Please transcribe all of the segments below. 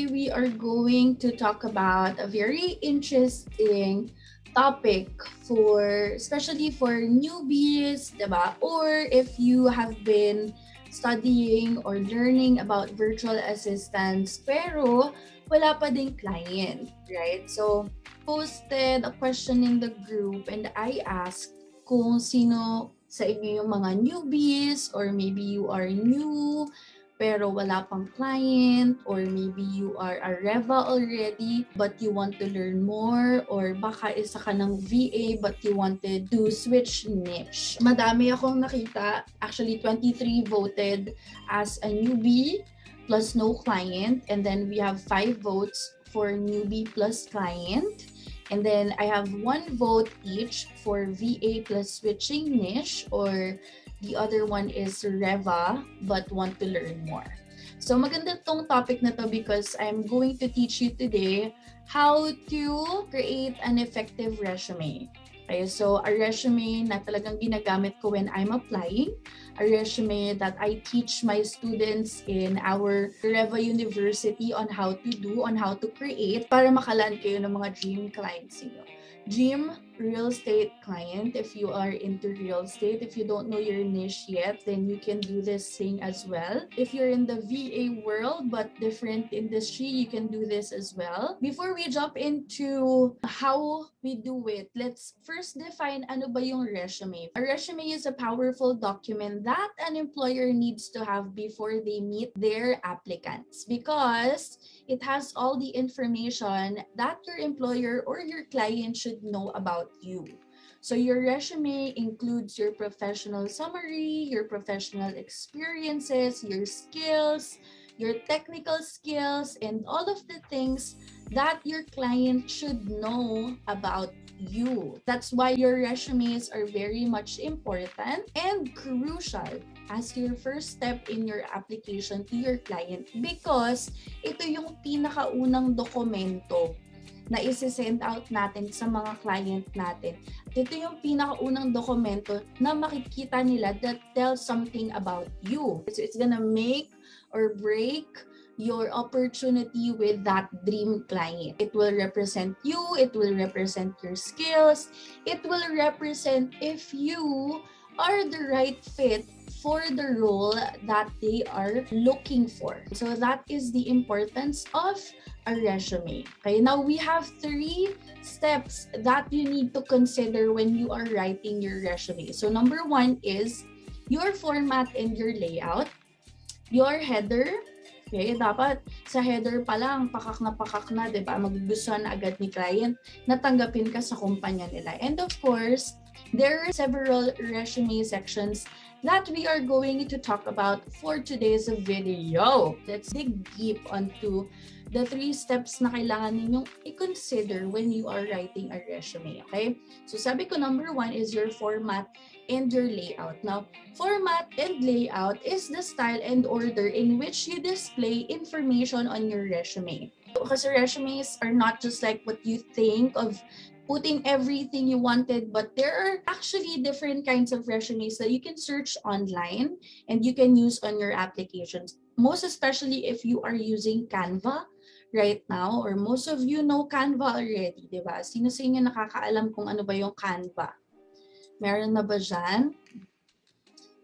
we are going to talk about a very interesting topic for especially for newbies, diba? Or if you have been studying or learning about virtual assistants pero wala pa ding client, right? So, posted a question in the group and I asked kung sino sa inyo yung mga newbies or maybe you are new pero wala pang client, or maybe you are a Reva already but you want to learn more, or baka isa ka ng VA but you wanted to switch niche. Madami akong nakita. Actually, 23 voted as a newbie plus no client, and then we have 5 votes for newbie plus client. And then I have 1 vote each for VA plus switching niche, or the other one is Reva but want to learn more. So maganda tong topic na to because I'm going to teach you today how to create an effective resume. Okay, so a resume na talagang ginagamit ko when I'm applying, a resume that I teach my students in our Reva University on how to create para makalan kayo ng mga dream clients niyo. Dream real estate client, if you are into real estate. If you don't know your niche yet, then you can do this thing as well. If you're in the VA world but different industry, you can do this as well. Before we jump into how we do it, let's first define ano ba yung resume. A resume is a powerful document that an employer needs to have before they meet their applicants, because it has all the information that your employer or your client should know about you. So your resume includes your professional summary, your professional experiences, your skills, your technical skills, and all of the things that your client should know about you. That's why your resumes are very much important and crucial as your first step in your application to your client, because ito yung pinakaunang dokumento na isi-send out natin sa mga client natin. Ito yung pinakaunang dokumento na makikita nila that tells something about you. So it's gonna make or break your opportunity with that dream client. It will represent you, it will represent your skills, it will represent if you are the right fit for the role that they are looking for. So that is the importance of a resume. Okay, now we have 3 steps that you need to consider when you are writing your resume. So number 1 is your format and your layout, your header. Okay, dapat sa header pa lang, pakak na, di ba? Magugustuhan na agad ni client na tanggapin ka sa kumpanya nila. And of course, there are several resume sections that we are going to talk about for today's video. Let's dig deep onto the 3 steps na kailangan ninyong i-consider when you are writing a resume, okay? So sabi ko, number 1 is your format and your layout. Now, format and layout is the style and order in which you display information on your resume. Kasi resumes are not just like what you think of putting everything you wanted, but there are actually different kinds of resumes that you can search online and you can use on your applications. Most especially if you are using Canva right now, or most of you know Canva already, di ba? Sino sa inyo nakakaalam kung ano ba yung Canva? Meron na ba dyan?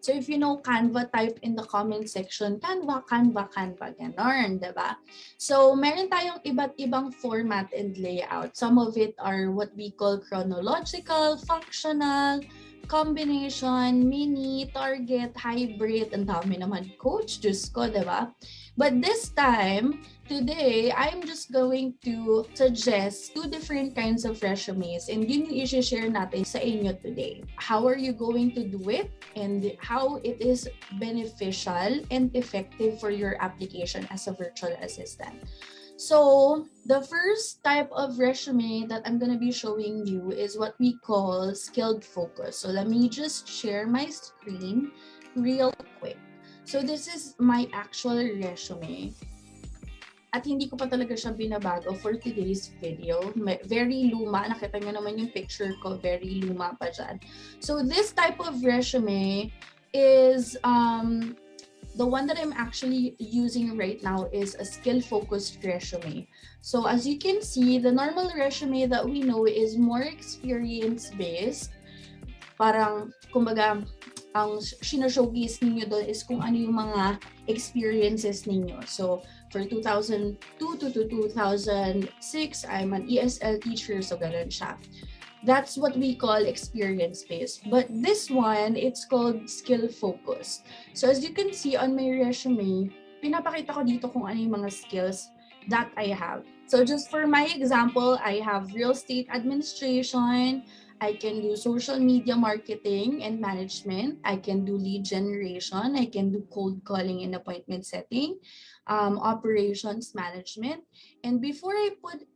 So if you know Canva, type in the comment section, Canva, ganon, diba? So meron tayong iba't ibang format and layout. Some of it are what we call chronological, functional, combination, mini, target, hybrid. Ang dami naman, coach, Diyos ko, diba? But this time, today, I'm just going to suggest 2 different kinds of resumes, and yun yung i-share natin sa inyo today. How are you going to do it, and how it is beneficial and effective for your application as a virtual assistant. So the first type of resume that I'm going to be showing you is what we call skilled focus. So let me just share my screen real quick. So this is my actual resume. At hindi ko pa talaga siya binabago for today's video. Very luma. Nakita nyo naman yung picture ko. Very luma pa dyan. So this type of resume is the one that I'm actually using right now is a skill-focused resume. So as you can see, the normal resume that we know is more experience-based. Parang, kumbaga, ang showcase ninyo doon is kung ano yung mga experiences ninyo. So, for 2002 to 2006, I'm an ESL teacher, so ganun siya. That's what we call experience-based. But this one, it's called skill-focused. So as you can see on my resume, pinapakita ko dito kung ano yung mga skills that I have. So just for my example, I have real estate administration, I can do social media marketing and management, I can do lead generation, I can do cold calling and appointment setting, operations management. And before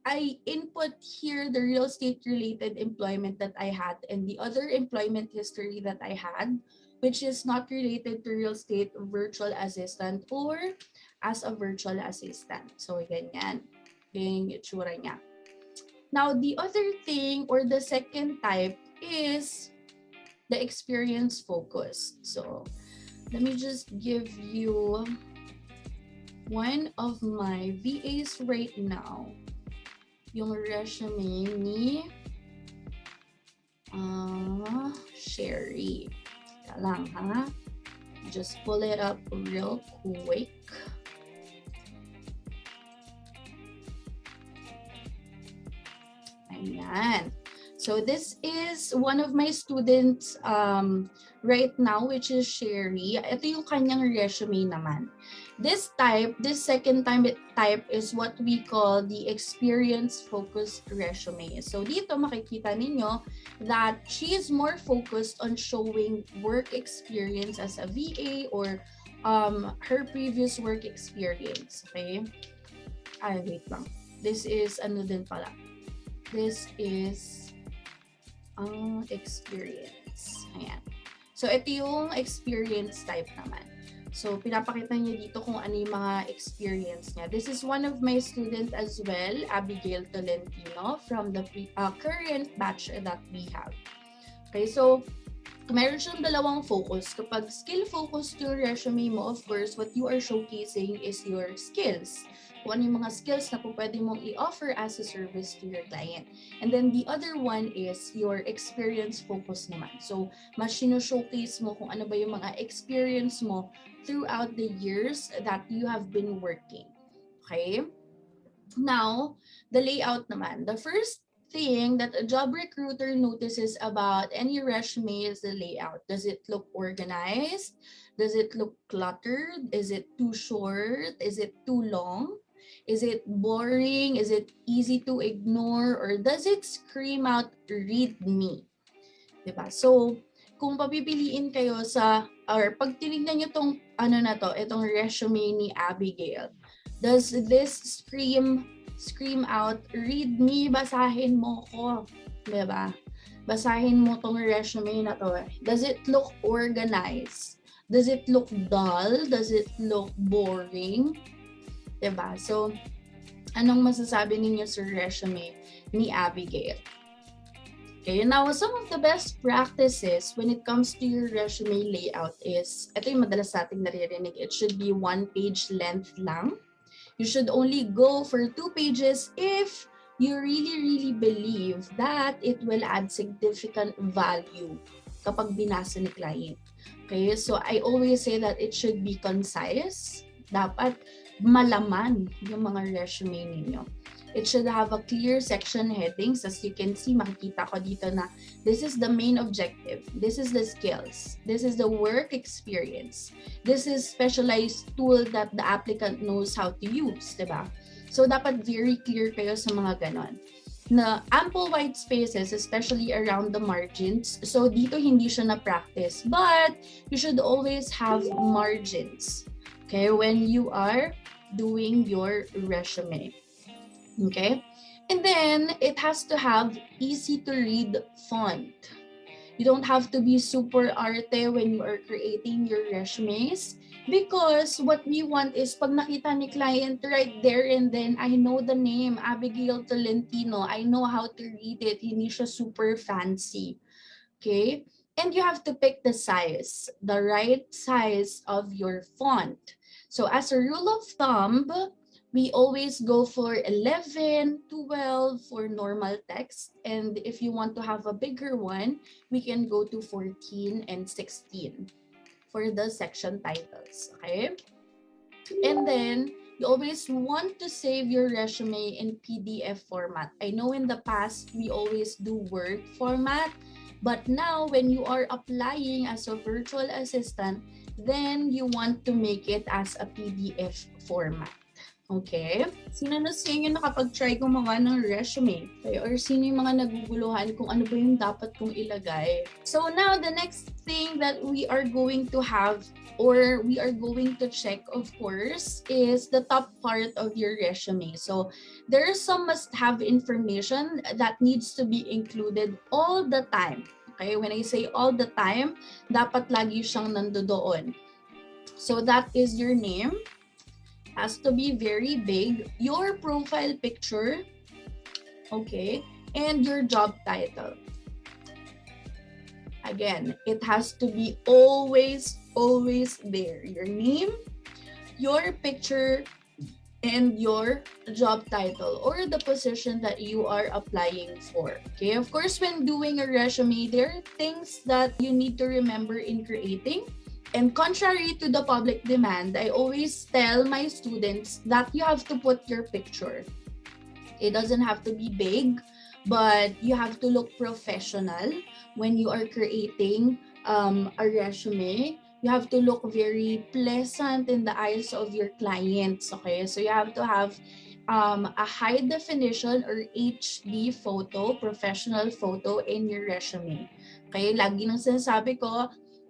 I input here the real estate related employment that I had and the other employment history that I had, which is not related to real estate virtual assistant or as a virtual assistant. So ganyan. Ganyan yung itsura niya. Now, the other thing or the second type is the experience focused. So let me just give you one of my VAs right now, yung resume ni Sherry. Teka lang ha. Just pull it up real quick. Ayan. So this is one of my students right now, which is Sherry. Ito yung kanyang resume naman. This second type is what we call the experience-focused resume. So dito makikita ninyo that she is more focused on showing work experience as a VA or her previous work experience. Okay? Ay, wait lang. This is ano din pala. This is experience. Ayan. So, ito yung experience type naman. So, pinapakita niya dito kung ano yung mga experience niya. This is one of my students as well, Abigail Tolentino, from the current batch that we have. Okay, so, meron siyang dalawang focus. Kapag skill-focused yung resume mo, of course, what you are showcasing is your skills. Kung ano yung mga skills na po pwede mong i-offer as a service to your client. And then the other one is your experience focus naman. So, mas showcase mo kung ano ba yung mga experience mo throughout the years that you have been working. Okay? Now, the layout naman. The first thing that a job recruiter notices about any resume is the layout. Does it look organized? Does it look cluttered? Is it too short? Is it too long? Is it boring? Is it easy to ignore? Or does it scream out, read me? Diba? So, kung papipiliin kayo or pag tinignan nyo tong, itong resume ni Abigail, does this scream out, read me, basahin mo ko? Diba? Basahin mo tong resume na to. Does it look organized? Does it look dull? Does it look boring? Diba? So, anong masasabi ninyo sa resume ni Abigail? Okay, now some of the best practices when it comes to your resume layout is, ito yung madalas nating naririnig, it should be 1 page length lang. You should only go for 2 pages if you really believe that it will add significant value kapag binasa ni client. Okay, so I always say that it should be concise. Dapat malaman yung mga resume ninyo. It should have a clear section headings. As you can see, makikita ko dito na this is the main objective. This is the skills. This is the work experience. This is specialized tool that the applicant knows how to use, diba? So, dapat very clear kayo sa mga ganon. Na ample white spaces, especially around the margins. So, dito hindi siya na-practice. But, you should always have margins. Okay, when you are doing your resume. Okay, and then it has to have easy to read font. You don't have to be super arte when you are creating your resumes because what we want is pag nakita ni client right there and then, I know the name, Abigail Tolentino, I know how to read it, hindi siya super fancy. Okay, And you have to pick the size, the right size of your font. So as a rule of thumb, we always go for 11, 12 for normal text. And if you want to have a bigger one, we can go to 14 and 16 for the section titles, okay? And then you always want to save your resume in PDF format. I know in the past we always do Word format, but now when you are applying as a virtual assistant, then you want to make it as a PDF format. Okay? Sino na sa inyo nakapag-try gumawa ng resume? Okay? Or sino yung mga naguguluhan kung ano ba yung dapat kong ilagay? So now, the next thing that we are going to have or we are going to check, of course, is the top part of your resume. So there is some must-have information that needs to be included all the time. Okay? When I say all the time, dapat lagi siyang nandoon. So that is your name. Has to be very big, your profile picture, okay, and your job title. Again, it has to be always there. Your name, your picture, and your job title or the position that you are applying for. Okay, of course, when doing a resume, there are things that you need to remember in creating. And contrary to the public demand, I always tell my students that you have to put your picture. It doesn't have to be big, but you have to look professional when you are creating a resume. You have to look very pleasant in the eyes of your clients, okay? So you have to have a high definition or HD photo, professional photo in your resume. Okay, lagi nang sinasabi ko,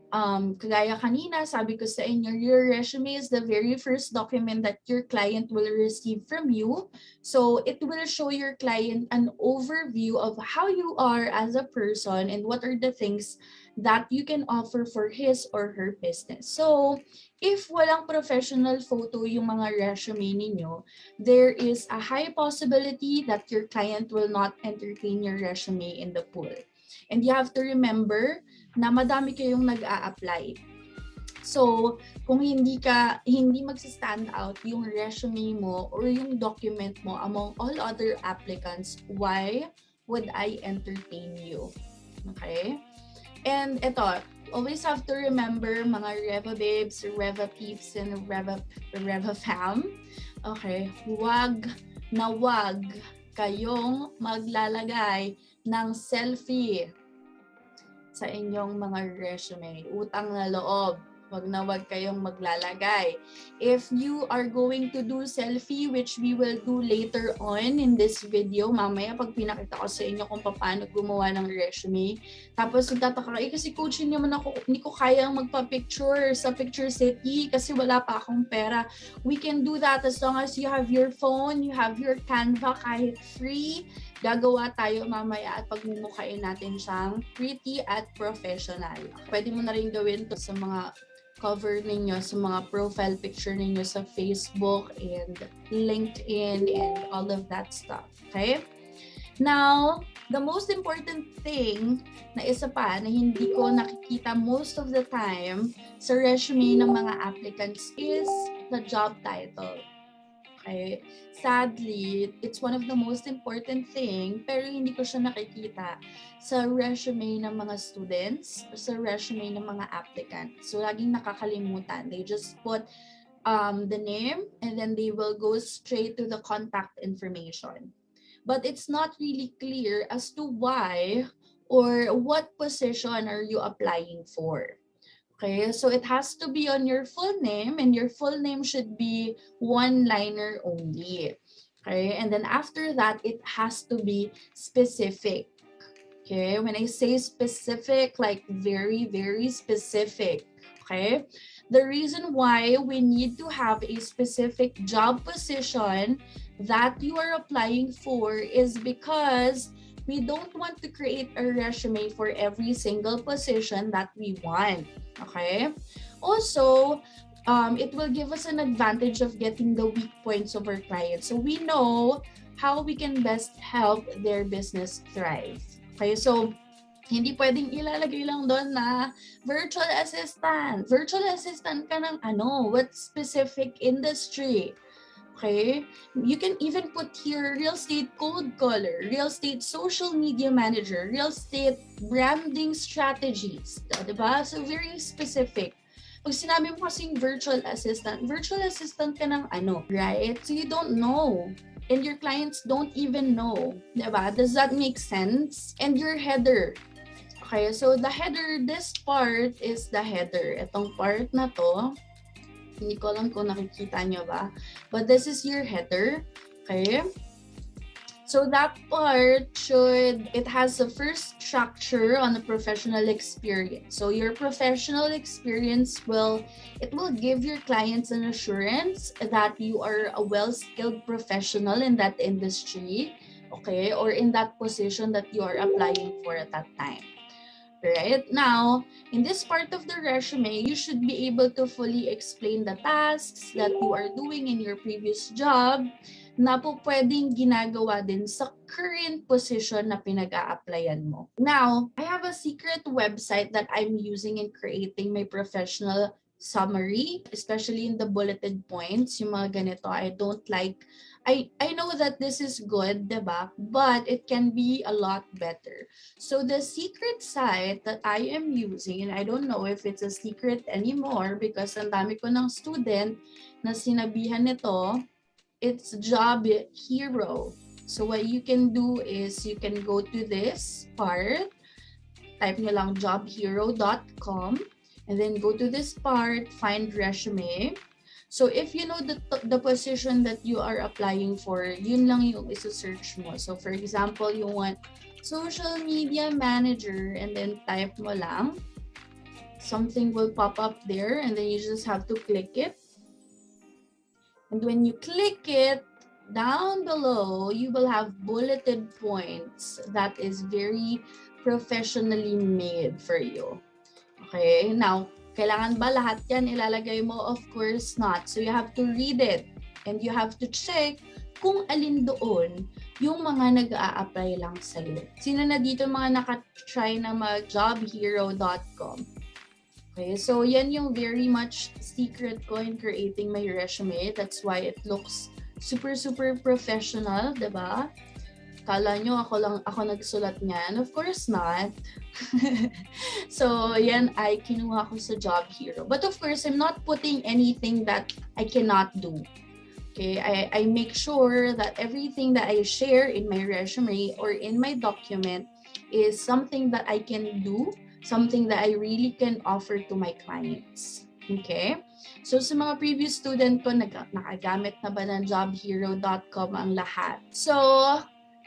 kagaya kanina, sabi ko sa inyo, your resume is the very first document that your client will receive from you. So it will show your client an overview of how you are as a person and what are the things that you can offer for his or her business. So if walang professional photo yung mga resume ninyo, there is a high possibility that your client will not entertain your resume in the pool. And you have to remember na madami kayong nag-a-apply. So, kung hindi magsi-stand out yung resume mo or yung document mo among all other applicants, why would I entertain you? Okay? And ito, always have to remember mga Reva babes, Reva peeps, and Reva fam. Okay, wag kayong maglalagay ng selfie sa inyong mga resume. Utang na loob. Wag kayong maglalagay. If you are going to do selfie, which we will do later on in this video, mamaya pag pinakita ko sa inyo kung paano gumawa ng resume. Tapos nagtataka kayo, kasi coach, hindi ko kayang magpa-picture sa Picture City kasi wala pa akong pera. We can do that as long as you have your phone, you have your Canva, kahit free. Gagawa tayo mamaya at pagmumukhain natin siyang pretty at professional. Pwede mo na rin gawin to sa mga cover ninyo, sa mga profile picture ninyo sa Facebook and LinkedIn and all of that stuff. Okay? Now, the most important thing na isa pa na hindi ko nakikita most of the time sa resume ng mga applicants is the job title. Okay? Sadly, it's one of the most important thing, pero hindi ko siya nakikita sa resume ng mga students, sa resume ng mga applicants. So, laging nakakalimutan. They just put the name and then they will go straight to the contact information. But it's not really clear as to why or what position are you applying for. Okay, so it has to be on your full name, and your full name should be one-liner only. Okay, and then after that, it has to be specific. Okay, when I say specific, like very, very specific. Okay, the reason why we need to have a specific job position that you are applying for is because we don't want to create a resume for every single position that we want. Okay? Also, it will give us an advantage of getting the weak points of our clients. So we know how we can best help their business thrive. Okay? So Hindi pwedeng ilalagay lang doon na virtual assistant. Virtual assistant ka ng ano? What specific industry? Okay? You can even put here real estate code caller, real estate social media manager, real estate branding strategies. Diba? So very specific. Pag sinabi mo kasing virtual assistant ka ng ano, right? So you don't know. And your clients don't even know. Diba? Does that make sense? And your header. Okay, so the header, this part is the header. Itong part na to, hindi ko alam kung nakikita nyo ba. But this is your header. Okay. So that part it has the first structure on the professional experience. So your professional experience will give your clients an assurance that you are a well-skilled professional in that industry, okay, or in that position that you are applying for at that time. Right now, in this part of the resume, you should be able to fully explain the tasks that you are doing in your previous job na po pwedeng ginagawa din sa current position na pinag-a-applyan mo. Now, I have a secret website that I'm using in creating my professional summary, especially in the bulleted points, yung mga ganito. I know that this is good, diba? But it can be a lot better. So the secret site that I am using, and I don't know if it's a secret anymore because ang dami ko ng student na sinabihan nito, it's Job Hero. So what you can do is you can go to this part, type nyo lang jobhero.com, and then go to this part, find resume. So if you know the position that you are applying for, yun lang yung isa-search mo. So for example, you want social media manager and then type mo lang. Something will pop up there and then you just have to click it. And when you click it, down below, you will have bulleted points that is very professionally made for you. Okay, now, kailangan ba lahat yan ilalagay mo? Of course not. So you have to read it and you have to check kung alin doon yung mga nag-a-apply lang sa'yo. Sino na dito mga nakatry na mag-jobhero.com? Okay, so yan yung very much secret ko in creating my resume. That's why it looks super professional, diba? Kala nyo ako nagsulat niyan? Of course not. So, yan ay kinuha ko sa Job Hero. But of course, I'm not putting anything that I cannot do. Okay, I make sure that everything that I share in my resume or in my document is something that I can do, something that I really can offer to my clients. Okay? So sa mga previous student ko, nakagamit na ba ng jobhero.com ang lahat? So,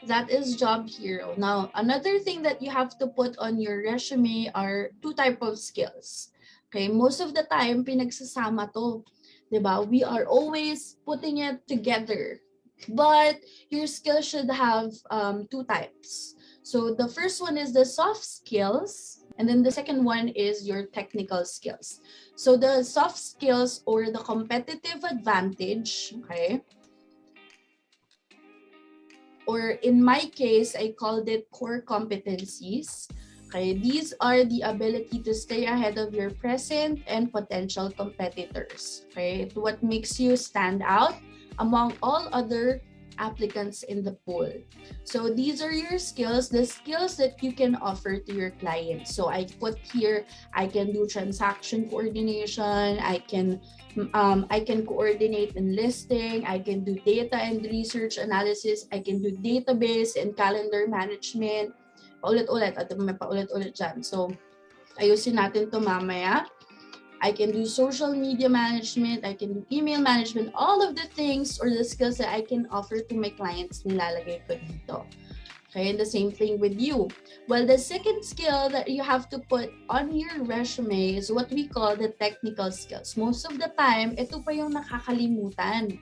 that is Job Hero. Now, another thing that you have to put on your resume are two type of skills. Okay, most of the time, pinagsasama to. Diba? We are always putting it together. But your skills should have two types. So the first one is the soft skills, and then the second one is your technical skills. So the soft skills or the competitive advantage, okay? Or in my case, I called it core competencies. Okay, these are the ability to stay ahead of your present and potential competitors. Okay, what makes you stand out among all other applicants in the pool. So these are your skills, the skills that you can offer to your clients. So I put here, I can do transaction coordination, I can coordinate in listing, I can do data and research analysis, I can do database and calendar management. Paulit-ulit, at may paulit-ulit dyan. So ayusin natin to mamaya. I can do social media management, I can do email management, all of the things or the skills that I can offer to my clients, nilalagay ko dito. Okay, and the same thing with you. Well, the second skill that you have to put on your resume is what we call the technical skills. Most of the time, ito pa yung nakakalimutan.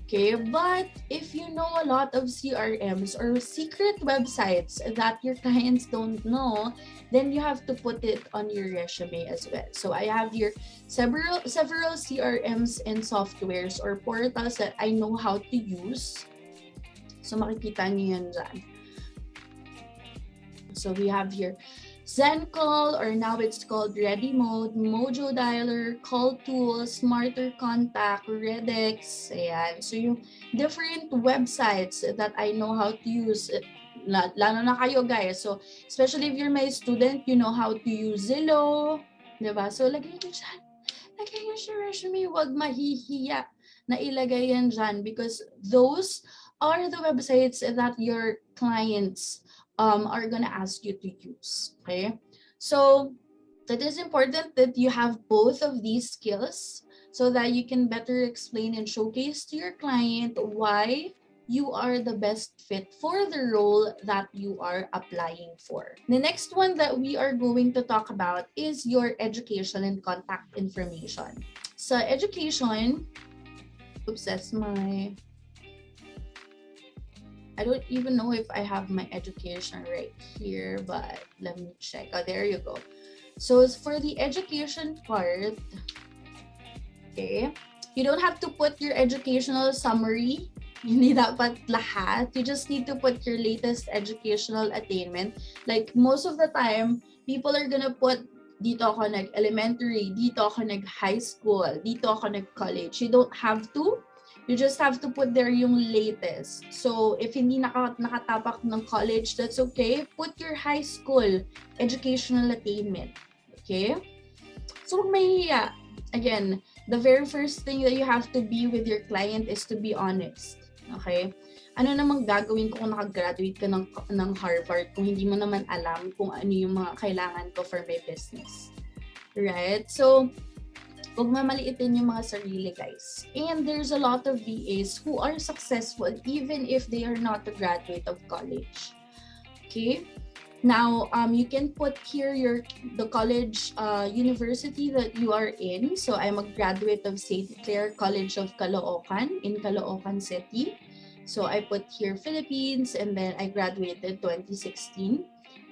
Okay, but if you know a lot of CRMs or secret websites that your clients don't know, then you have to put it on your resume as well. So I have here several CRMs and softwares or portals that I know how to use. So makikita niyo yan dyan. So we have here Zen Call, or now it's called Ready Mode, Mojo Dialer, Call Tools, Smarter Contact, Redex, ayan. So yung different websites that I know how to use, lalo na kayo guys. So especially if you're my student, you know how to use Zillow, diba? So lagay nyo dyan. Lagay nyo sa resume, huwag mahihiya na ilagay yan dyan because those are the websites that your clients are gonna ask you to use, okay? So it is important that you have both of these skills so that you can better explain and showcase to your client why you are the best fit for the role that you are applying for. The next one that we are going to talk about is your education and contact information. So education, oops, that's my, I don't even know if I have my education right here, but let me check. Oh, there you go. So for the education part, okay, you don't have to put your educational summary. Hindi dapat lahat. You just need to put your latest educational attainment. Like most of the time, people are gonna put dito ako nag-elementary, dito ako nag-high school, dito ako nag-college. You don't have to. You just have to put there yung latest. So if hindi nakatapak ng college, that's okay. Put your high school educational attainment. Okay? So huwag mahihiya. Again, the very first thing that you have to be with your client is to be honest. Okay? Ano namang gagawin ko kung nakagraduate ka ng Harvard kung hindi mo naman alam kung ano yung mga kailangan ko for my business? Right? So, huwag mamaliitin yung mga sarili, guys. And there's a lot of VAs who are successful even if they are not a graduate of college. Okay? Now, you can put here the college university that you are in. So I'm a graduate of St. Clair College of Caloocan in Caloocan City. So I put here Philippines, and then I graduated 2016.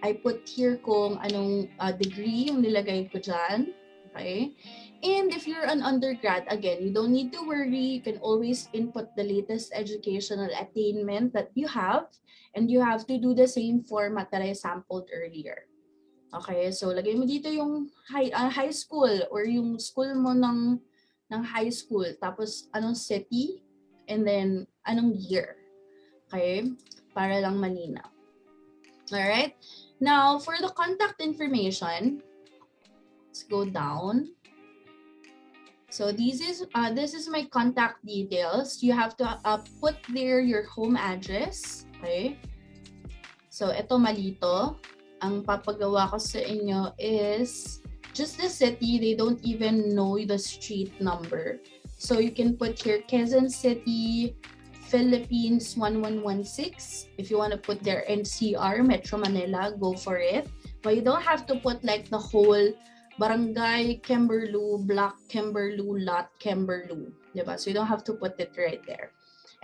I put here kung anong degree yung nilagay ko dyan. Okay? And if you're an undergrad, again, you don't need to worry. You can always input the latest educational attainment that you have, and you have to do the same format that I sampled earlier. Okay, so lagay mo dito yung high school or yung school mo ng high school, tapos anong city, and then anong year. Okay, para lang malinaw. Alright, now for the contact information, let's go down. So this is my contact details. You have to put there your home address. Okay. So ito malito. Ang papagawa ko sa inyo is just the city. They don't even know the street number. So you can put here Quezon City, Philippines 1116. If you want to put there NCR, Metro Manila, go for it. But you don't have to put like the whole Barangay Kimberloo, Block Kimberloo, Lot Kimberloo. Diba? So you don't have to put it right there.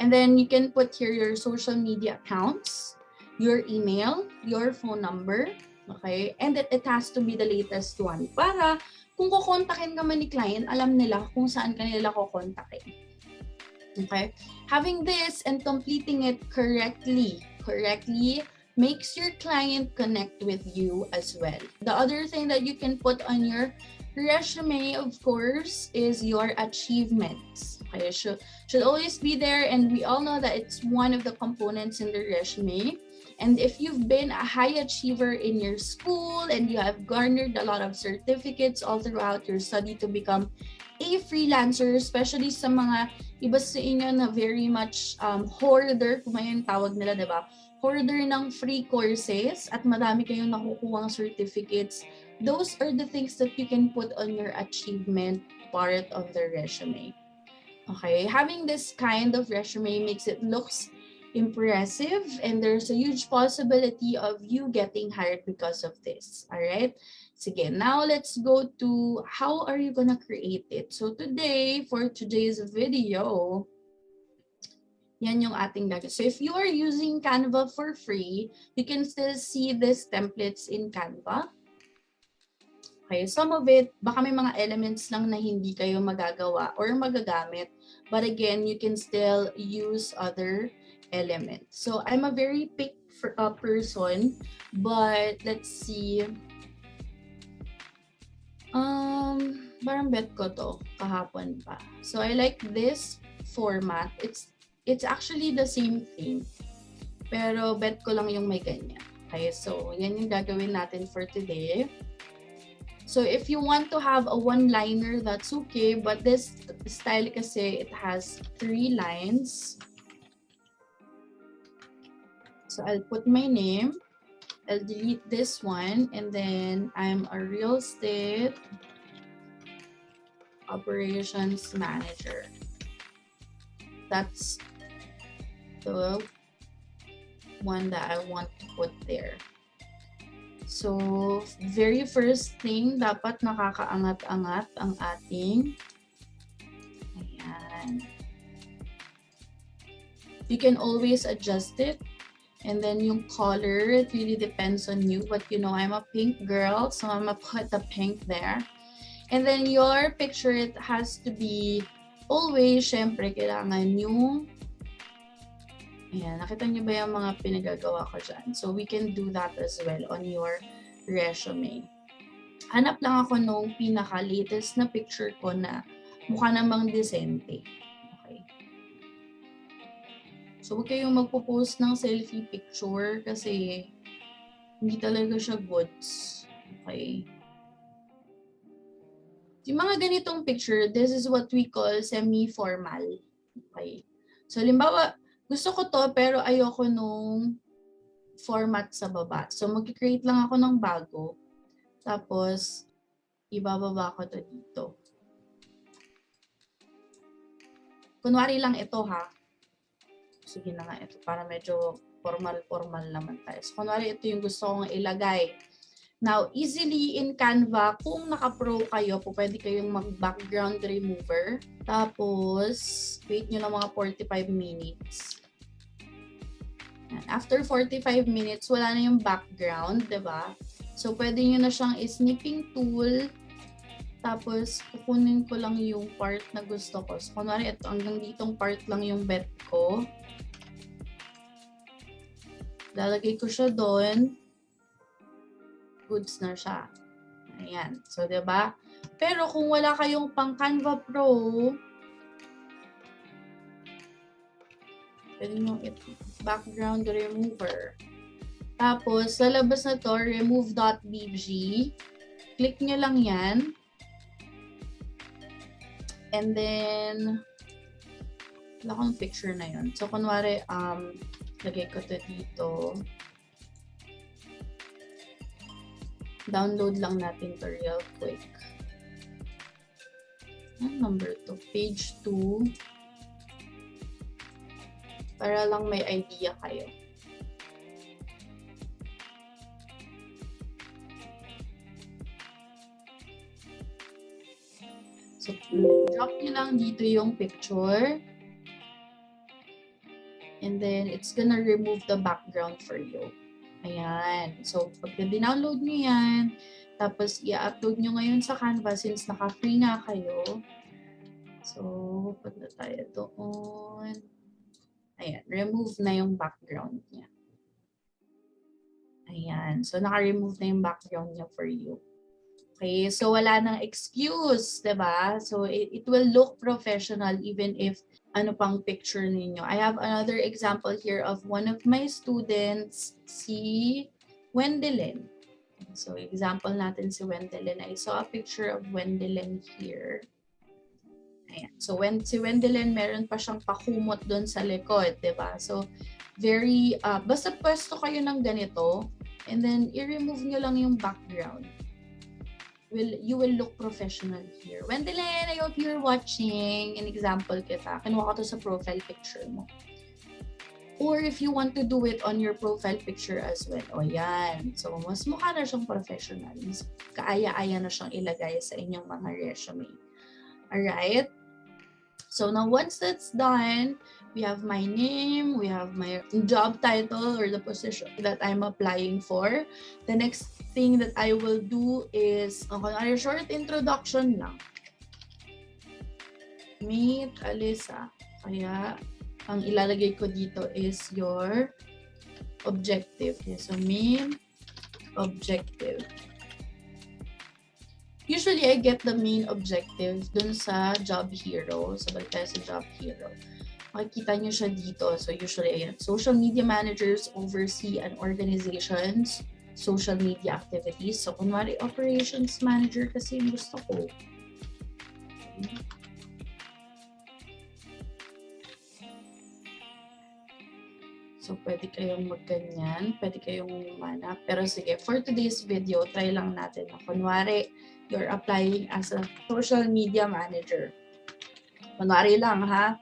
And then you can put here your social media accounts, your email, your phone number, okay? And it has to be the latest one para kung kukontakin ka man ni client, alam nila kung saan ka nila kukontakin. Okay? Having this and completing it correctly makes your client connect with you as well. The other thing that you can put on your resume, of course, is your achievements. Okay, should always be there, and we all know that it's one of the components in the resume. And if you've been a high achiever in your school and you have garnered a lot of certificates all throughout your study to become a freelancer, especially sa mga iba sa inyo na very much hoarder, kung may yung tawag nila, diba? Hoarder ng free courses at madami kayong nakukuhang certificates, those are the things that you can put on your achievement part of the resume. Okay, having this kind of resume makes it looks impressive, and there's a huge possibility of you getting hired because of this. All right, sige, now let's go to how are you gonna create it. So today, for today's video, yan yung ating gagawin. So if you are using Canva for free, you can still see these templates in Canva. Okay, some of it, baka may mga elements lang na hindi kayo magagawa or magagamit. But again, you can still use other elements. So I'm a very pick person, but let's see. Parang bet ko to kahapon pa. So I like this format. It's actually the same thing. Pero bet ko lang yung may ganyan. Okay, so yan yung gagawin natin for today. So if you want to have a one-liner, that's okay. But this style kasi it has 3 lines. So I'll put my name. I'll delete this one. And then I'm a real estate operations manager. That's the one that I want to put there. So, very first thing, dapat nakakaangat-angat ang ating, ayan. You can always adjust it. And then yung color, it really depends on you. But you know, I'm a pink girl, so I'm gonna put the pink there. And then your picture, it has to be always, syempre, kailangan yung, ayan, nakita niyo ba yung mga pinagagawa ko dyan? So we can do that as well on your resume. Hanap lang ako nung pinaka-latest na picture ko na mukha namang decente. Okay. So huwag kayong magpo-post ng selfie picture kasi hindi talaga siya goods. Okay. Yung mga ganitong picture, this is what we call semi-formal. Okay. So halimbawa, gusto ko to pero ayoko nung format sa baba. So mag-create lang ako ng bago. Tapos, ibababa ko to dito. Kunwari lang ito ha. Sige na nga ito para medyo formal-formal naman tayo. So kunwari ito yung gusto kong ilagay. Now, easily in Canva, kung naka-pro kayo, pwede kayong mag-background remover. Tapos, wait nyo lang mga 45 minutes. After 45 minutes, wala na yung background, diba? So, pwede nyo na siyang snipping tool. Tapos, kukunin ko lang yung part na gusto ko. So, kunwari, ito, hanggang ditong part lang yung bet ko. Lalagay ko siya doon. Goods na siya. Ayan. So, diba? Pero kung wala kayong pang Canva Pro, pwede nyo background remover. Tapos, sa labas na to, remove.bg. Click nyo lang yan. And then, wala akong picture na yun. So, kunwari, lagay ko to dito. Download lang natin to real quick. Number 2, page 2. Para lang may idea kayo. So, drop nyo lang dito yung picture. And then, it's gonna remove the background for you. Ayan. So, pag na-download nyo yan, tapos i-upload nyo ngayon sa Canva since naka-free nga kayo. So, punta tayo doon. Ayan. Remove na yung background niya. Ayan. So, naka-remove na yung background niya for you. Okay. So, wala nang excuse, diba? So, it will look professional even if ano pang picture ninyo. I have another example here of one of my students, si Wendelin. So, example natin si Wendelin. I saw a picture of Wendelin here. Ayan. So, si Wendelin, meron pa siyang pakumot doon sa likod, diba? So, very, basta pwesto kayo ng ganito, and then, i-remove nyo lang yung background. You will look professional here. Wendelin, I hope you're watching. An example kita. Kinuha ko to sa profile picture mo. Or if you want to do it on your profile picture as well. O yan. So, mas mukha na siyang professional. Mas kaaya-aya na siyang ilagay sa inyong mga resume. Alright? So, now once that's done, we have my name, we have my job title or the position that I'm applying for. The next thing that I will do is a short introduction lang. Meet Alisa. Kaya, ang ilalagay ko dito is your objective. Okay, so, main objective. Usually, I get the main objective dun sa Job Hero. So, balik tayo sa Job Hero. Makikita nyo siya dito. So, usually, ayan, social media managers oversee an organization's social media activities. So, kunwari, operations manager kasi yung gusto ko. So, pwede kayong magganyan, pwede kayong manap. Pero sige, for today's video, try lang natin na kunwari, you're applying as a social media manager. Kunwari lang, ha?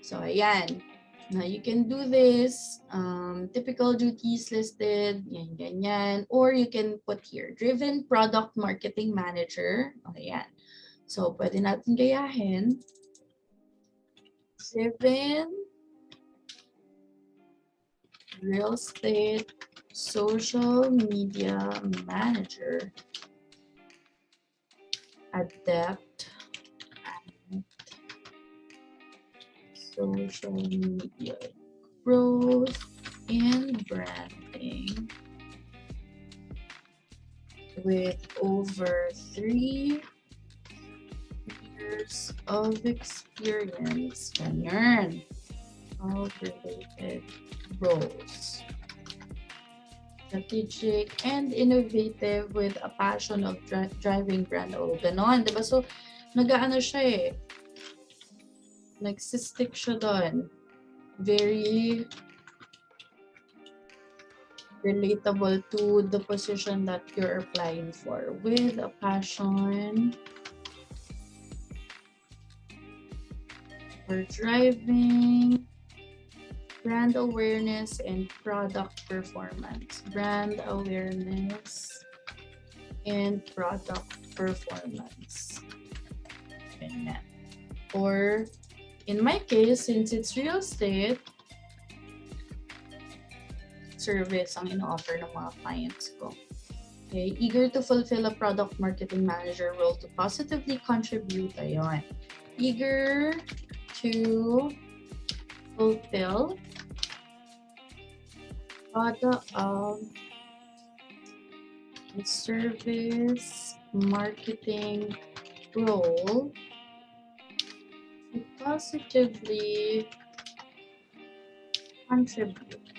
So, ayan. Now, you can do this. Typical duties listed, yan, ganyan. Or you can put here, driven product marketing manager. Ayan. So, pwede natin gayahin. Driven Real Estate Social Media Manager, Adept at Social Media Growth and Branding with over 3 years of experience. Ganyan. All related roles. Strategic and innovative with a passion of driving brand. O, ganon. Diba? So, nag-ano siya eh. Nagsistick siya doon. Very relatable to the position that you're applying for. With a passion for driving brand awareness and product performance. Brand awareness and product performance. Ganyan. Or, in my case, since it's real estate, service ang ino-offer ng mga clients ko. Okay, eager to fulfill a product marketing manager role to positively contribute. Ayun. Eager to fulfill product service marketing role to positively contribute.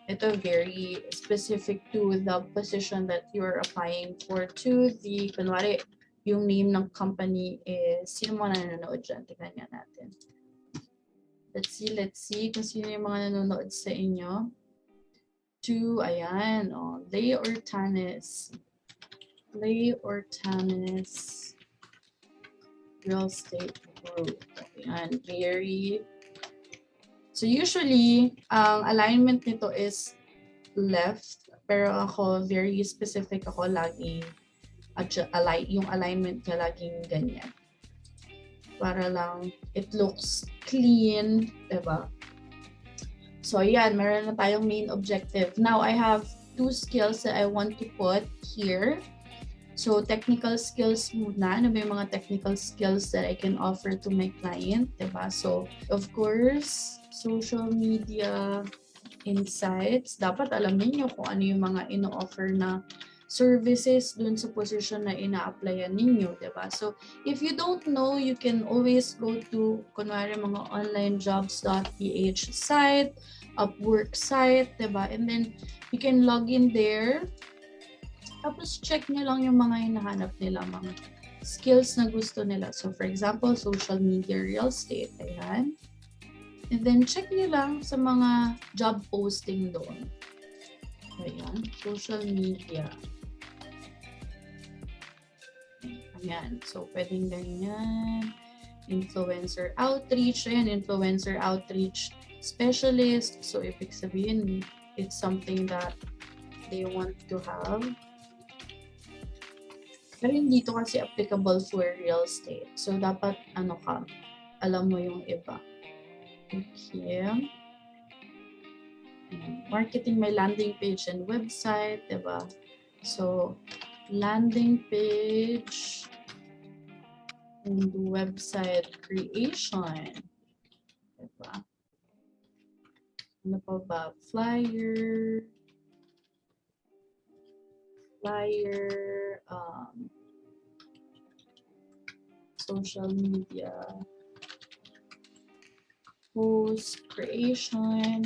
Ito very specific to the position that you're applying for. To the, kunwari, yung name ng company is, sino mga nanonood dyan? Tignan nga natin. Let's see kung sino yung mga nanonood sa inyo. To, ayan, oh, Lay Ortanes. Lay Ortanes Real Estate Group. Ayan, very. So usually, ang alignment nito is left, pero ako, very specific ako lagi, yung alignment niya laging ganyan. Para lang, it looks clean, diba? So, ayan, meron na tayong main objective. Now, I have 2 skills that I want to put here. So, technical skills muna. Ano ba yung mga technical skills that I can offer to my client, diba? So, of course, social media insights. Dapat alam niyo kung ano yung mga ino-offer na services dun sa position na ina-applyan ninyo, diba? So, if you don't know, you can always go to, kunwari, mga onlinejobs.ph site, Upwork site, diba? And then, you can log in there. Tapos, check nyo lang yung mga hinahanap nila, mga skills na gusto nila. So, for example, social media real estate. Ayan. And then, check nyo lang sa mga job posting doon. Ayan. Social media. Ayan. So, pwedeng ganyan. Influencer outreach. Ayan, influencer outreach specialist. So, ibig sabihin, it's something that they want to have. Pero hindi to kasi applicable for real estate. So, dapat, ano ka, alam mo yung iba. Okay. Marketing my landing page and website, diba? So, landing page and website creation. Diba? Ano pa ba? Flyer, social media post creation,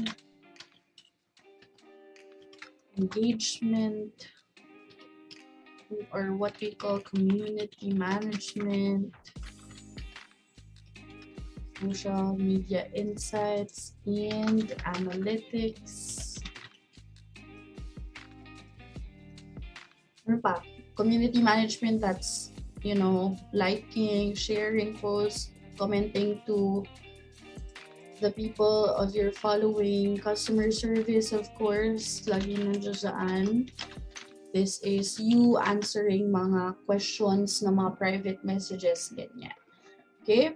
engagement, or what we call community management, social media insights and analytics. Ano pa? Community management, that's, you know, liking, sharing posts, commenting to the people of your following. Customer service, of course, lagi nandiyan dyan. This is you answering mga questions na mga private messages, ganyan. Okay?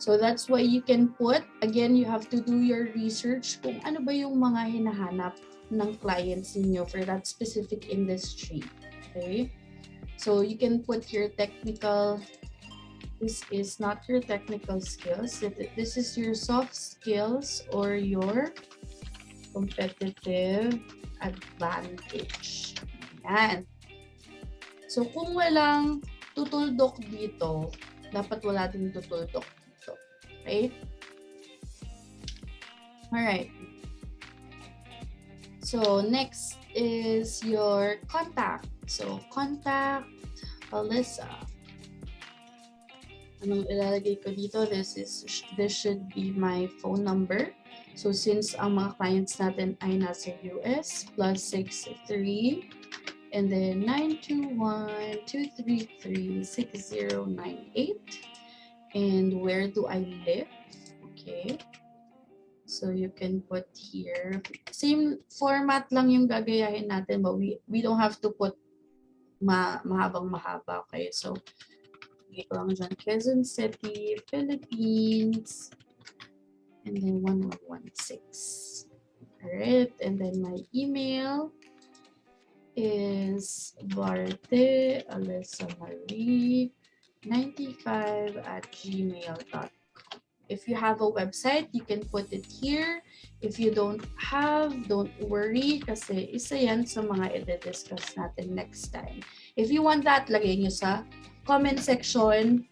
So that's what you can put. Again, you have to do your research kung ano ba yung mga hinahanap ng clients ninyo for that specific industry. Okay? So you can put your technical, this is not your technical skills. This is your soft skills or your competitive advantage. Yan. So kung walang tutuldok dito, dapat wala din tutuldok dito. Okay? Alright. So next is your contact. So contact Alyssa. Anong ilalagay ko dito? This should be my phone number. So since ang mga clients natin ay nasa US, +63 and then 921-233-6098. And where do I live? Okay. So you can put here. Same format lang yung gagayahin natin, but we don't have to put mahabang mahaba. Okay, so okay, ko lang dyan, Quezon City, Philippines, and then 1116. Alright, and then my email is vartealessamarie95@gmail.com. If you have a website, you can put it here. If you don't have, don't worry kasi isa yan sa mga i-discuss natin next time. If you want that, lagay nyo sa comment section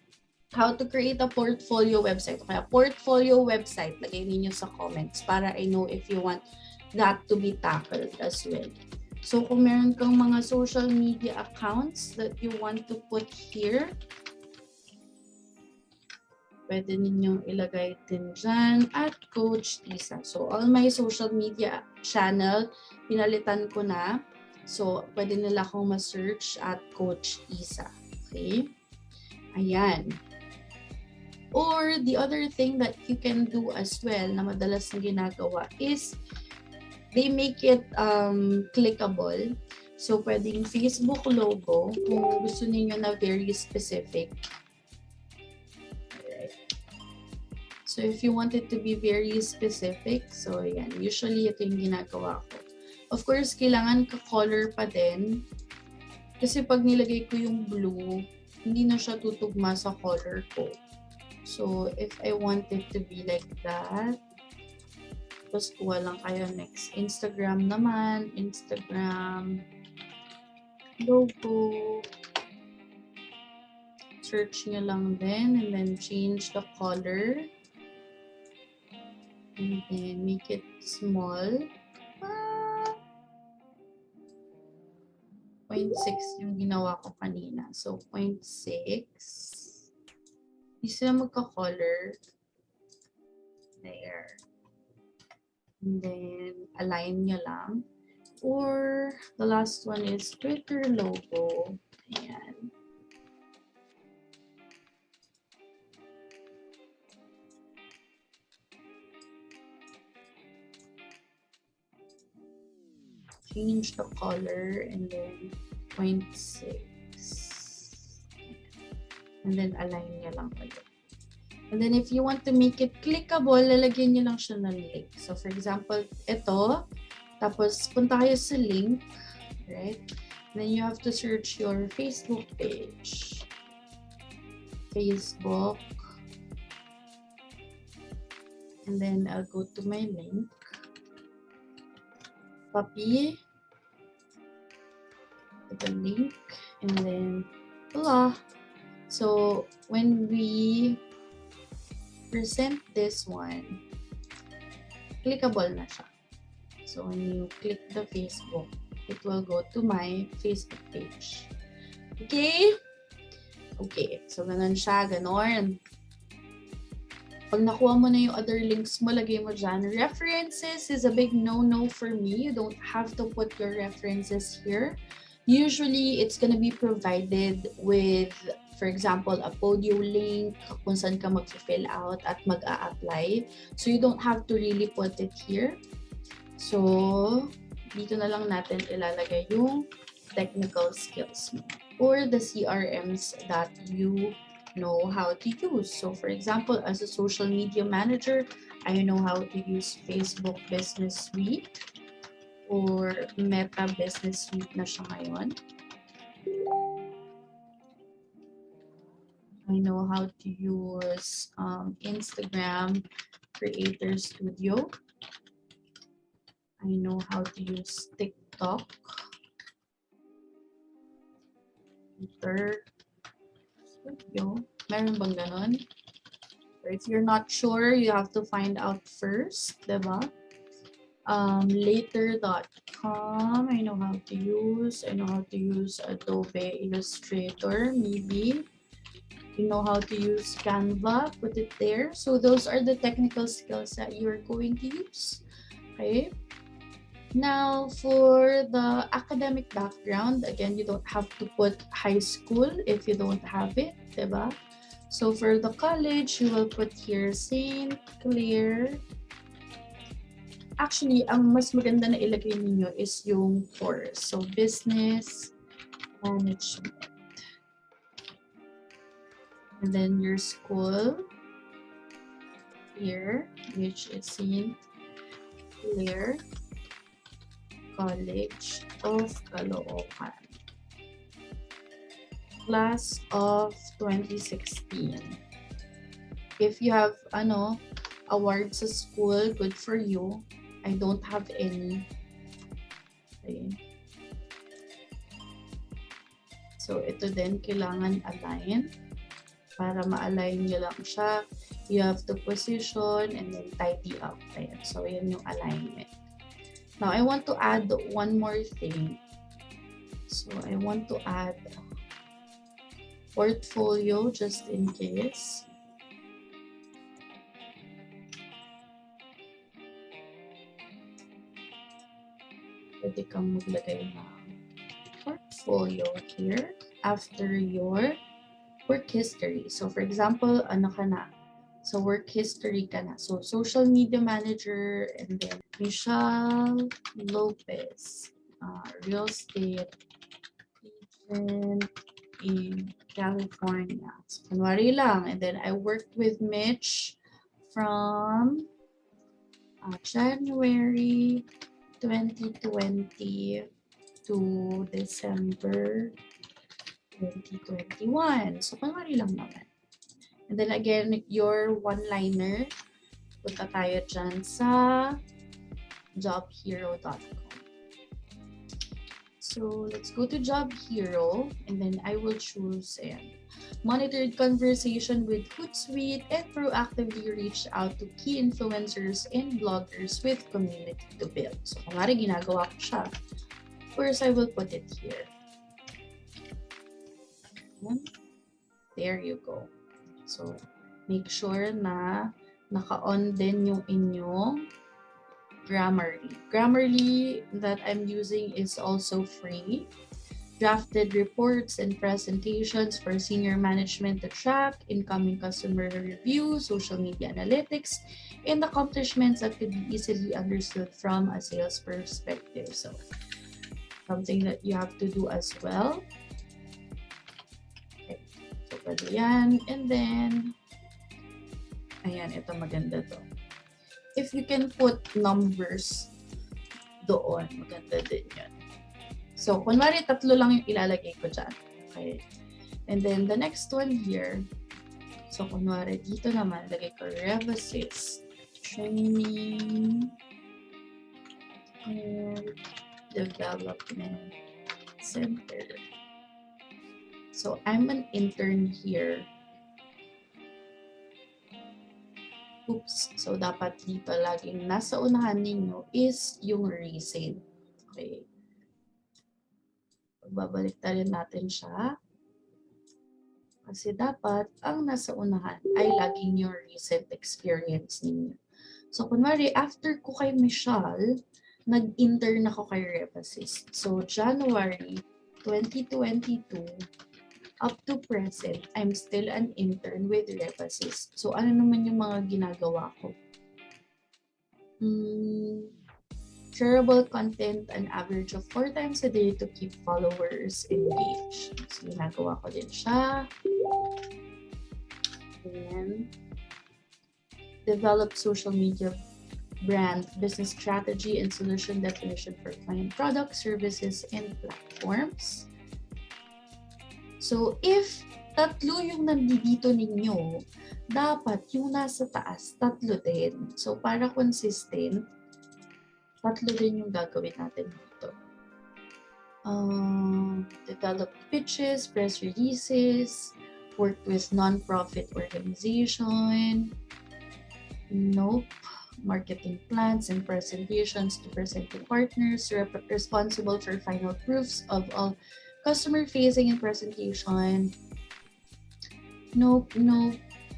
how to create a portfolio website. Okay, a portfolio website, lagay niyo sa comments para I know if you want that to be tackled as well. So kung meron kang mga social media accounts that you want to put here, pwede ninyong ilagay din dyan at Coach Isa. So, all my social media channel, pinalitan ko na. So, pwede nila akong ma-search at Coach Isa. Okay? Ayan. Or, the other thing that you can do as well na madalas na ginagawa is they make it clickable. So, pwedeng Facebook logo kung gusto niyo na very specific. So, if you want it to be very specific, so yan, usually ito yung ginagawa ko. Of course, kailangan ka-color pa din. Kasi pag nilagay ko yung blue, hindi na siya tutugma sa color ko. So, if I want it to be like that, tapos kuha lang kayo next. Instagram naman, Instagram, logo, search nyo lang din, and then change the color. And then make it small. 0.6 yung ginawa ko kanina. So, 0.6. Hindi sila magka-color. There. And then, align nyo lang. Or, the last one is Twitter logo. Ayan. Change the color and then 0.6. And then align niya lang kayo. And then if you want to make it clickable, lalagyan niyo lang siya ng link. So for example, ito, tapos punta kayo sa link, right? And then you have to search your Facebook page. Facebook. And then I'll go to my link. Copy the link and then voila. So when we present this one, clickable na siya. So when you click the Facebook, it will go to my Facebook page. Okay? Okay. So ganun siya, ganon. Pag nakuha mo na yung other links mo, lagay mo dyan. References is a big no-no for me. You don't have to put your references here. Usually, it's gonna be provided with, for example, a Podio link kung saan ka mag-fill out at mag-a-apply. So you don't have to really put it here. So, dito na lang natin ilalagay yung technical skills mo or the CRMs that you know how to use. So, for example, as a social media manager, I know how to use Facebook Business Suite or Meta Business Suite na siya ngayon. I know how to use Instagram Creator Studio. I know how to use TikTok, Twitter Studio. Meron bang ganon? Or if you're not sure, you have to find out first, diba? Later.com, I know how to use. I know how to use Adobe Illustrator, maybe. You know how to use Canva, put it there. So those are the technical skills that you're going to use. Okay. Now, for the academic background, again, you don't have to put high school if you don't have it, diba? So for the college, you will put here St. Clair. Actually, ang mas maganda na ilagay ninyo is yung course. So business management. And then your school here, which is St. Clair College of Caloocan. Class of 2016. If you have awards sa school, good for you. I don't have any. Okay. So ito din kailangan align. Para ma-align nyo lang siya, you have to position and then tidy up. Ayan. So yan yung alignment. Now, I want to add one more thing. So, I want to add portfolio just in case. Pwede kang maglagay ng portfolio here after your work history. So, for example, ano ka na? So, work history ka na. So, social media manager and then Michelle Lopez, real estate agent in California. So, kunwari lang. And then I worked with Mitch from January 2020 to December 2021. So, kunwari lang naman. And then again, your one-liner, punta tayo dyan sa jobhero.com. So let's go to Job Hero, and then I will choose monitored conversation with Hootsuite and proactively reach out to key influencers and bloggers with community to build. So kung nga ginagawa ko siya, first I will put it here. There you go. So make sure na naka-on din yung inyong Grammarly. Grammarly that I'm using is also free. Drafted reports and presentations for senior management to track, incoming customer review, social media analytics, and accomplishments that could be easily understood from a sales perspective. So, something that you have to do as well. Okay. So, pwede yan. And then, ayan, ito maganda to. If you can put numbers doon, maganda din yan. So, kunwari tatlo lang yung ilalagay ko dyan. Okay. And then, the next one here. So, kunwari dito naman, lagay ko REVAssist Training and Development Center. So I'm an intern here. Oops. So dapat dito laging nasa unahan ninyo is yung recent. Okay. Babalik rin natin siya. Kasi dapat ang nasa unahan ay laging yung recent experience ninyo. So kunwari, after ko kay Michelle, nag-intern ako kay REVAssist. So January 2022 up to present, I'm still an intern with REVAssist. So ano naman yung mga ginagawa ko? Shareable content, an average of 4 times a day to keep followers engaged. So, ginagawa ko din siya. And develop social media brand, business strategy, and solution definition for client products, services, and platforms. So, if tatlo yung nandito ninyo, dapat yung nasa taas, tatlo din. So, para consistent, tatlo din yung gagawin natin dito. Develop pitches, press releases, work with non-profit organization, marketing plans and presentations to present to partners, responsible for final proofs of all customer-facing and presentation.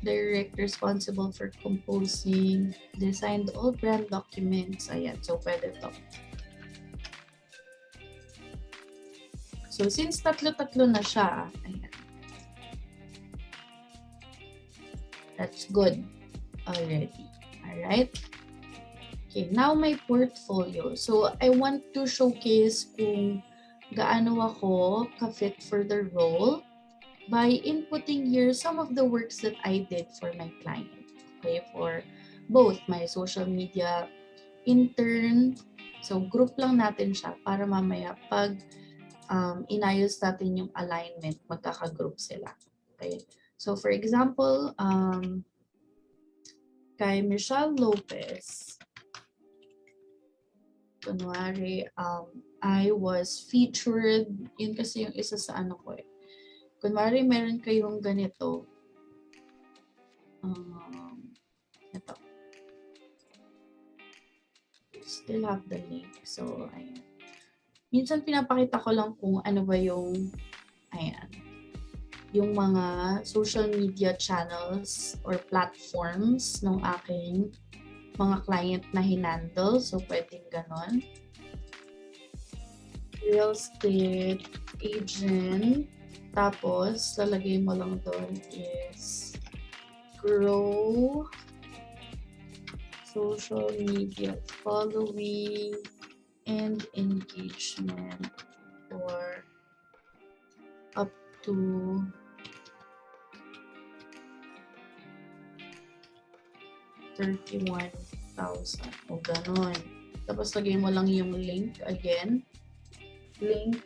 Direct responsible for composing, designed all brand documents. Ayan, so pwede to. So since tatlo-tatlo na siya, ayan. That's good already. Alright? Okay, now my portfolio. So I want to showcase kung gaano ako ka-fit for the role by inputting here some of the works that I did for my client. Okay, for both my social media intern. So group lang natin siya para mamaya pag inayos natin yung alignment, magkaka-group sila. Okay, so for example, kay Michelle Lopez, kunwari, I was featured, yun kasi yung isa sa ano ko eh. Kunwari, meron kayong ganito. Ito. Still have the link. So, ayan. Minsan pinapakita ko lang kung ano ba yung, ayan, yung mga social media channels or platforms ng aking mga client na hinandle. So, pwedeng ganon. Real estate agent. Tapos, lalagay mo lang doon is grow social media following and engagement for up to 31,000 o ganon. Tapos, lagay mo lang yung link again. Link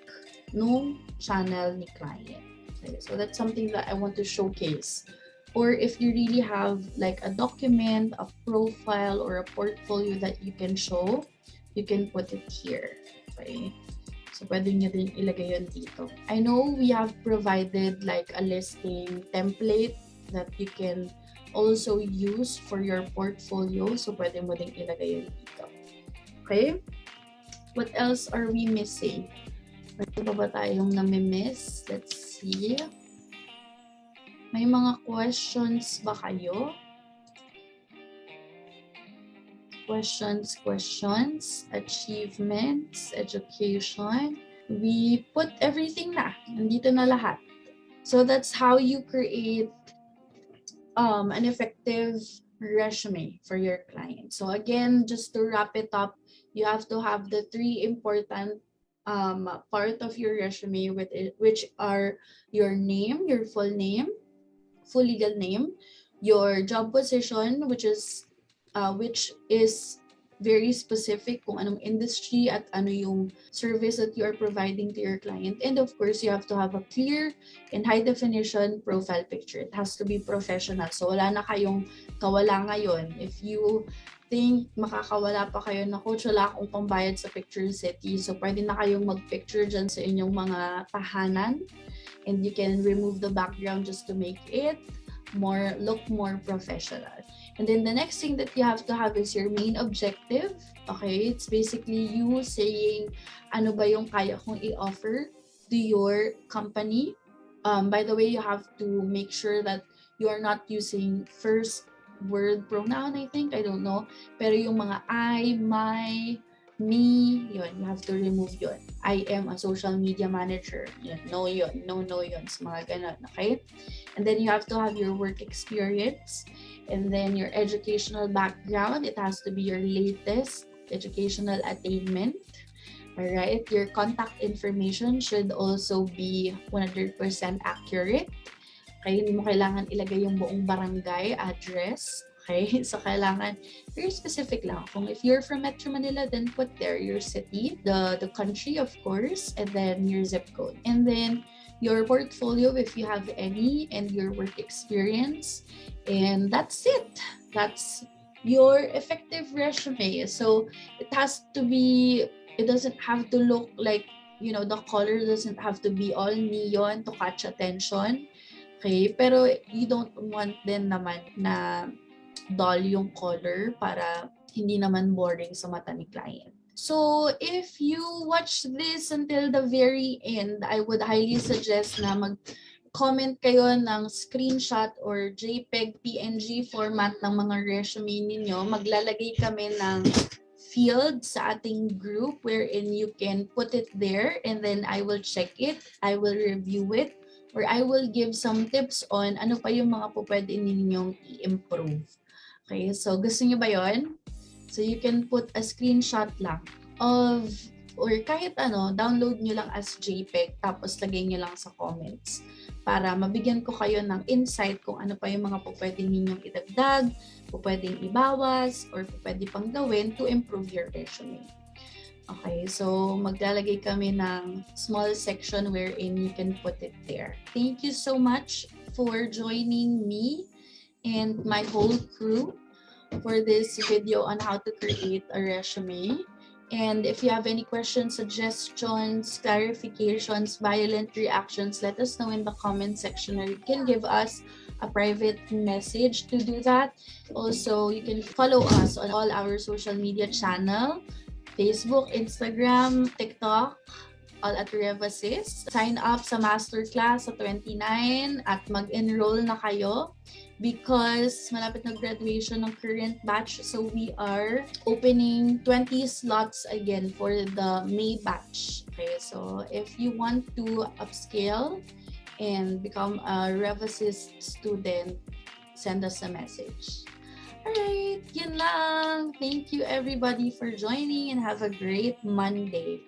no channel ni client. Okay, so that's something that I want to showcase. Or if you really have like a document, a profile, or a portfolio that you can show, you can put it here. Okay, so pwede nyo din ilagay yun dito. I know we have provided like a listing template that you can also use for your portfolio. So pwede mo din ilagay yun dito. Okay, what else are we missing? Ano ba tayong nami-miss? Let's see. May mga questions ba kayo? Questions, achievements, education. We put everything na. Nandito na lahat. So that's how you create an effective resume for your client. So again, just to wrap it up, you have to have the 3 important part of your resume which are your name, your full legal name, your job position, which is very specific kung anong industry at ano yung service that you are providing to your client. And of course, you have to have a clear and high definition profile picture. It has to be professional. So wala na kayong kawala ngayon. If you think makakawala pa kayo na coach, wala akong pambayad sa picture city. So pwede na kayong mag-picture dyan sa inyong mga tahanan and you can remove the background just to make it look more professional. And then the next thing that you have to have is your main objective. Okay, it's basically you saying ano ba yung kaya kong i-offer to your company. By the way, you have to make sure that you are not using first word pronoun, I think, I don't know, pero yung mga I, my, me, yun, you have to remove yun. I am a social media manager, yun, no yun, no yun, sa mga ganun, okay? And then you have to have your work experience, and then your educational background. It has to be your latest educational attainment. Alright, your contact information should also be 100% accurate. Okay, hindi mo kailangan ilagay yung buong barangay address. Okay, so kailangan very specific lang. Kung if you're from Metro Manila, then put there your city, the country of course, and then your zip code. And then your portfolio if you have any, and your work experience. And that's it. That's your effective resume. So it has to be, it doesn't have to look like, you know, the color doesn't have to be all neon to catch attention. Okay, pero you don't want din naman na dull yung color para hindi naman boring sa mata ni client. So if you watch this until the very end, I would highly suggest na mag-comment kayo ng screenshot or JPEG, PNG format ng mga resume ninyo. Maglalagay kami ng field sa ating group wherein you can put it there, and then I will check it, I will review it, or I will give some tips on ano pa yung mga pwede ninyong i-improve. Okay, so gusto niyo ba yon? So you can put a screenshot lang of, or kahit ano, download nyo lang as JPEG, tapos lagay nyo lang sa comments para mabigyan ko kayo ng insight kung ano pa yung mga pwede ninyong idagdag, pwedeng ibawas, or pwede pang gawin to improve your resume. Okay, so maglalagay kami ng small section wherein you can put it there. Thank you so much for joining me and my whole crew for this video on how to create a resume. And if you have any questions, suggestions, clarifications, violent reactions, let us know in the comment section, or you can give us a private message to do that. Also, you can follow us on all our social media channel, Facebook, Instagram, TikTok, all at REVAssist. Sign up sa masterclass sa 29 at mag-enroll na kayo because malapit na graduation ng current batch. So we are opening 20 slots again for the May batch. Okay, so if you want to upscale and become a REVAssist student, send us a message. Alright, yun lang. Thank you everybody for joining and have a great Monday.